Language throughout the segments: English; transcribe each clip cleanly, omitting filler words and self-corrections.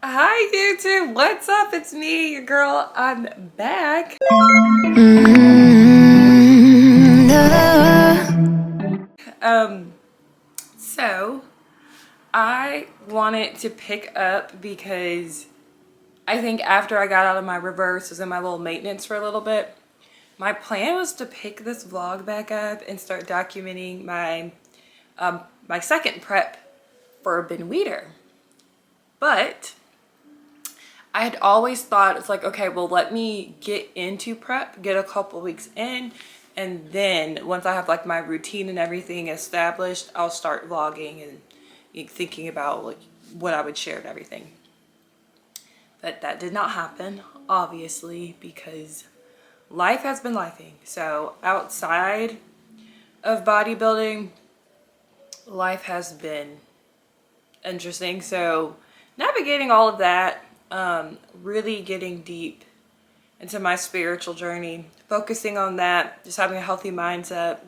Hi YouTube, what's up? It's me, your girl. I'm back. So I wanted to pick up because I think after I got out of my reverse, was in my little maintenance for a little bit. My plan was to pick this vlog back up and start documenting my my second prep for Ben Weeder. But I had always thought it's like, okay, well, let me get into prep, get a couple weeks in, and then once I have like my routine and everything established, I'll start vlogging and thinking about like what I would share and everything. But that did not happen, obviously, because life has been lifing. So outside of bodybuilding, life has been interesting. So navigating all of that, really getting deep into my spiritual journey, focusing on that, just having a healthy mindset,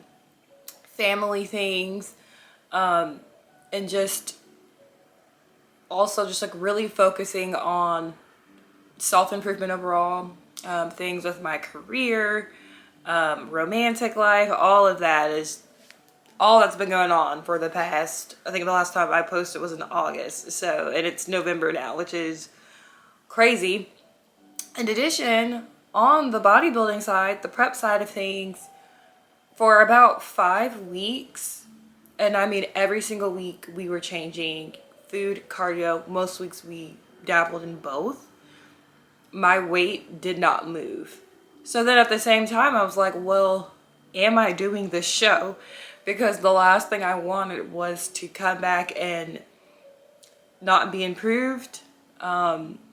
family things, and just also just like really focusing on self-improvement overall, things with my career, romantic life, all of that is all that's been going on for the past, I think the last time I posted was in August. So, and it's November now, which is crazy. In addition, on the bodybuilding side, the prep side of things, for about 5 weeks, and I mean every single week we were changing food, cardio. Most weeks we dabbled in both. My weight did not move. So then at the same time, I was like, well, am I doing this show? Because the last thing I wanted was to come back and not be improved.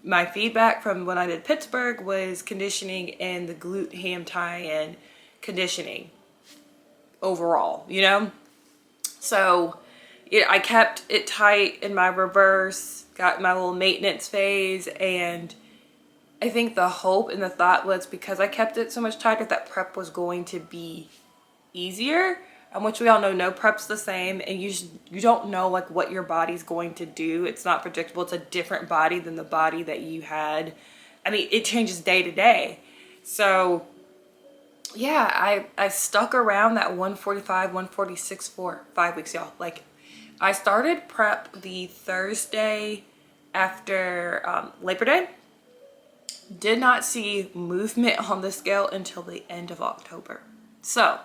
My feedback from when I did Pittsburgh was conditioning and the glute ham tie-in conditioning overall, you know? So I kept it tight in my reverse, got my little maintenance phase, and I think the hope and the thought was because I kept it so much tighter that prep was going to be easier, which we all know no prep's the same, and you don't know like what your body's going to do. It's not predictable. It's a different body than the body that you had. I mean, it changes day to day. So yeah, I stuck around that 145, 146 for 5 weeks, y'all. Like, I started prep the Thursday after Labor Day. Did not see movement on the scale until the end of October. So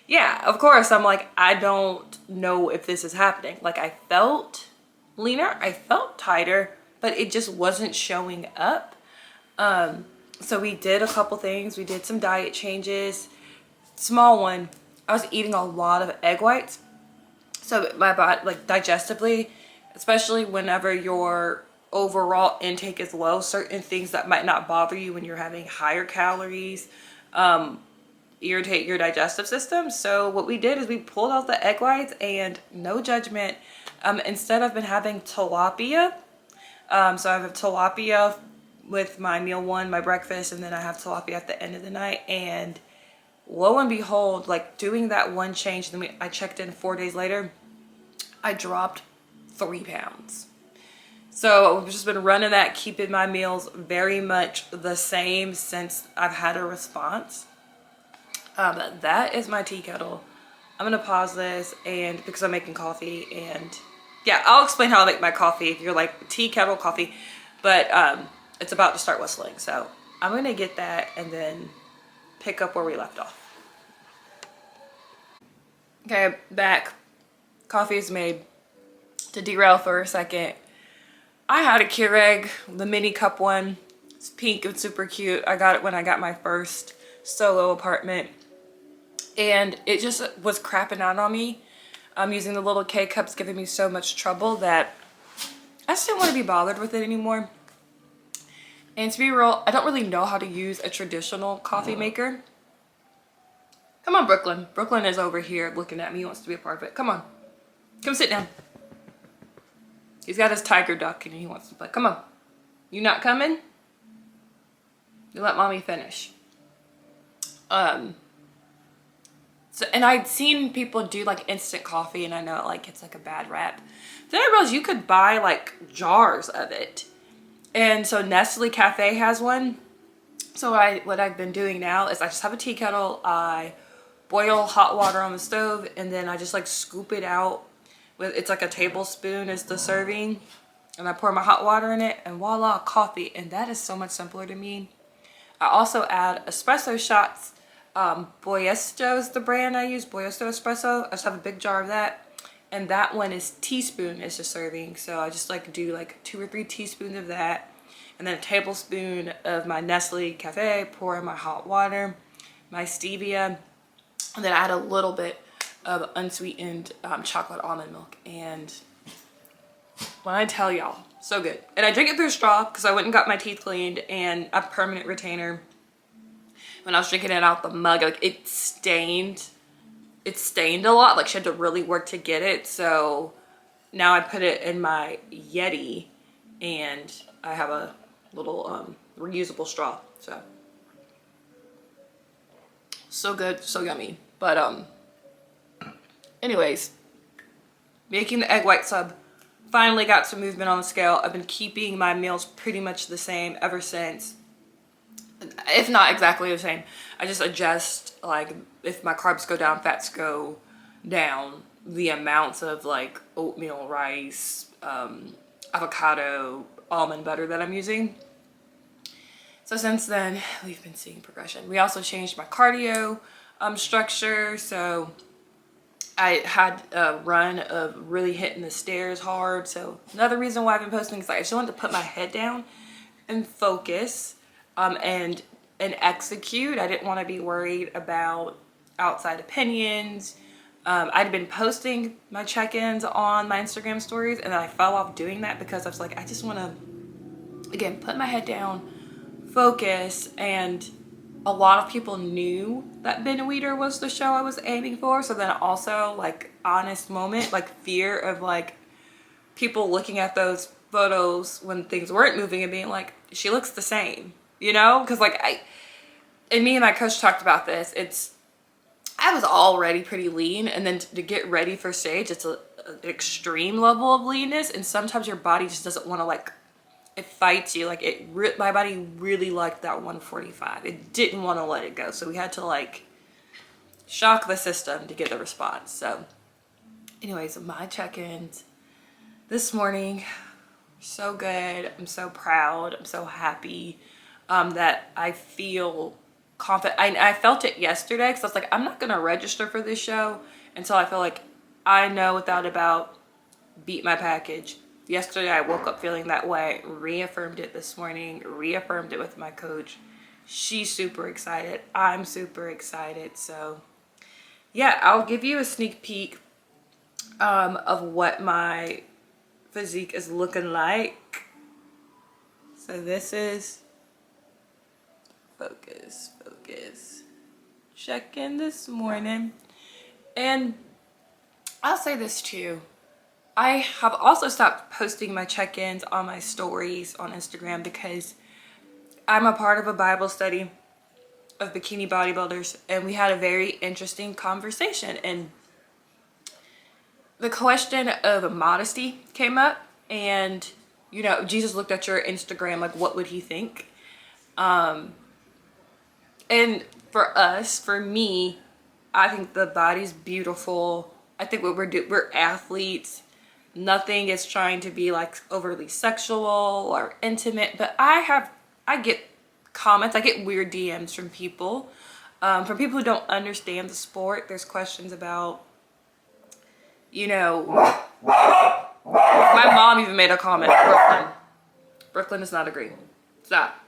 yeah, of course, I'm like, I don't know if this is happening. Like, I felt leaner, I felt tighter, but it just wasn't showing up. So we did a couple things. We did some diet changes. Small one, I was eating a lot of egg whites. So my body, like digestively, especially whenever your overall intake is low, certain things that might not bother you when you're having higher calories, irritate your digestive system. So what we did is we pulled out the egg whites, and no judgment, instead I've been having tilapia. So I have tilapia with my meal one, my breakfast, and then I have tilapia at the end of the night. And lo and behold, like doing that one change, then I checked in 4 days later, I dropped 3 pounds. So I've just been running that, keeping my meals very much the same since I've had a response. That is my tea kettle. I'm gonna pause this, and because I'm making coffee, and yeah, I'll explain how I make my coffee if you're like tea kettle coffee, but it's about to start whistling. So I'm gonna get that and then pick up where we left off. Okay, back. Coffee is made. To derail for a second, I had a Keurig, the mini cup one. It's pink and super cute. I got it when I got my first solo apartment, and it just was crapping out on me. Using the little K-cups giving me so much trouble that I just didn't want to be bothered with it anymore. And to be real, I don't really know how to use a traditional coffee maker. Come on, Brooklyn. Brooklyn is over here looking at me. He wants to be a part of it. Come on. Come sit down. He's got his tiger duck and he wants to play. Come on. You not coming? You let mommy finish. So, and I'd seen people do like instant coffee, and I know like it's like a bad rap. Then I realized you could buy like jars of it. And so Nestle Cafe has one. So what I've been doing now is I just have a tea kettle. I boil hot water on the stove, and then I just like scoop it out with, it's like a tablespoon is the serving, and I pour my hot water in it, and voila, coffee. And that is so much simpler to me. I also add espresso shots. Boyesto is the brand I use, Boyesto espresso. I just have a big jar of that. And that one is teaspoon is the serving. So I just like do like 2 or 3 teaspoons of that. And then a tablespoon of my Nestle Cafe, pour in my hot water, my stevia, and then add a little bit of unsweetened chocolate almond milk. And when I tell y'all, so good. And I drink it through a straw because I went and got my teeth cleaned and a permanent retainer. When I was drinking it out the mug, like it stained a lot. Like she had to really work to get it. So now I put it in my Yeti, and I have a little reusable straw. So good, so yummy. But anyways, making the egg white sub, finally got some movement on the scale. I've been keeping my meals pretty much the same ever since, if not exactly the same. I just adjust, like if my carbs go down, fats go down, the amounts of like oatmeal, rice, avocado, almond butter that I'm using. So since then, we've been seeing progression. We also changed my cardio structure. So I had a run of really hitting the stairs hard. So another reason why I've been posting is like I just wanted to put my head down and focus and execute. I didn't want to be worried about outside opinions. I'd been posting my check-ins on my Instagram stories, and then I fell off doing that because I was like, I just want to, again, put my head down, focus. And a lot of people knew that Ben Weeder was the show I was aiming for. So then also like honest moment, like fear of like people looking at those photos when things weren't moving and being like, she looks the same, you know? Because like and me and my coach talked about this. I was already pretty lean, and then to get ready for stage, it's an extreme level of leanness, and sometimes your body just doesn't want to, like, it fights you. Like my body really liked that 145. It didn't want to let it go, so we had to like shock the system to get the response. So anyways, my check-ins this morning, so good. I'm so proud. I'm so happy that I feel confident. I felt it yesterday because I was like, I'm not gonna register for this show until I feel like I know without a doubt, beat my package. Yesterday I woke up feeling that way, reaffirmed it this morning, reaffirmed it with my coach. She's super excited, I'm super excited. So yeah, I'll give you a sneak peek of what my physique is looking like. So this is focus check-in this morning. And I'll say this too, I have also stopped posting my check-ins on my stories on Instagram because I'm a part of a Bible study of bikini bodybuilders, and we had a very interesting conversation, and the question of modesty came up. And you know, Jesus looked at your Instagram, like what would he think? And for us, for me, I think the body's beautiful. I think what we're athletes. Nothing is trying to be like overly sexual or intimate, but I get comments, I get weird DMs from people who don't understand the sport. There's questions about, you know, my mom even made a comment, Brooklyn does not agree. Stop.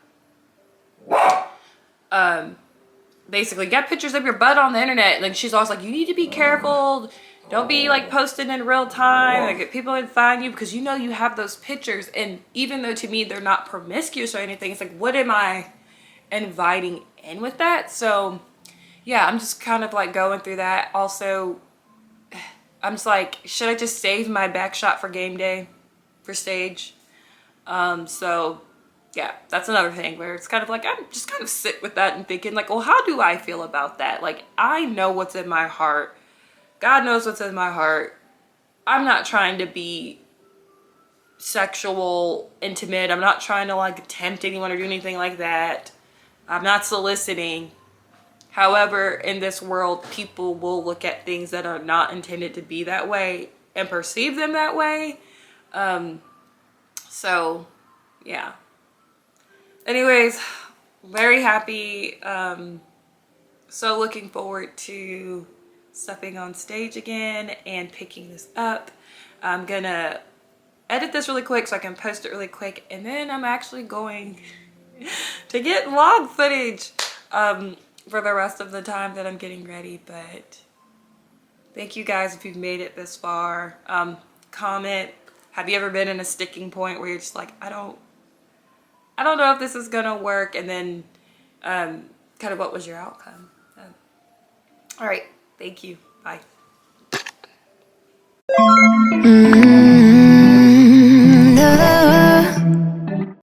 Basically, get pictures of your butt on the internet. Like, she's always like, you need to be careful. Don't be like posting in real time. Like, people would find you because you know you have those pictures. And even though to me they're not promiscuous or anything, it's like, what am I inviting in with that? So yeah, I'm just kind of like going through that. Also, I'm just like, should I just save my back shot for game day, for stage? So yeah, that's another thing where it's kind of like, I'm just kind of sit with that and thinking like, well, how do I feel about that? Like, I know what's in my heart. God knows what's in my heart. I'm not trying to be sexual, intimate. I'm not trying to like tempt anyone or do anything like that. I'm not soliciting. However, in this world, people will look at things that are not intended to be that way and perceive them that way. So, yeah. Anyways, very happy. So looking forward to stepping on stage again and picking this up. I'm gonna edit this really quick so I can post it really quick, and then I'm actually going to get vlog footage for the rest of the time that I'm getting ready. But thank you guys if you've made it this far. Comment, have you ever been in a sticking point where you're just like, I don't know if this is gonna work, and then kind of what was your outcome. All right, thank you, bye.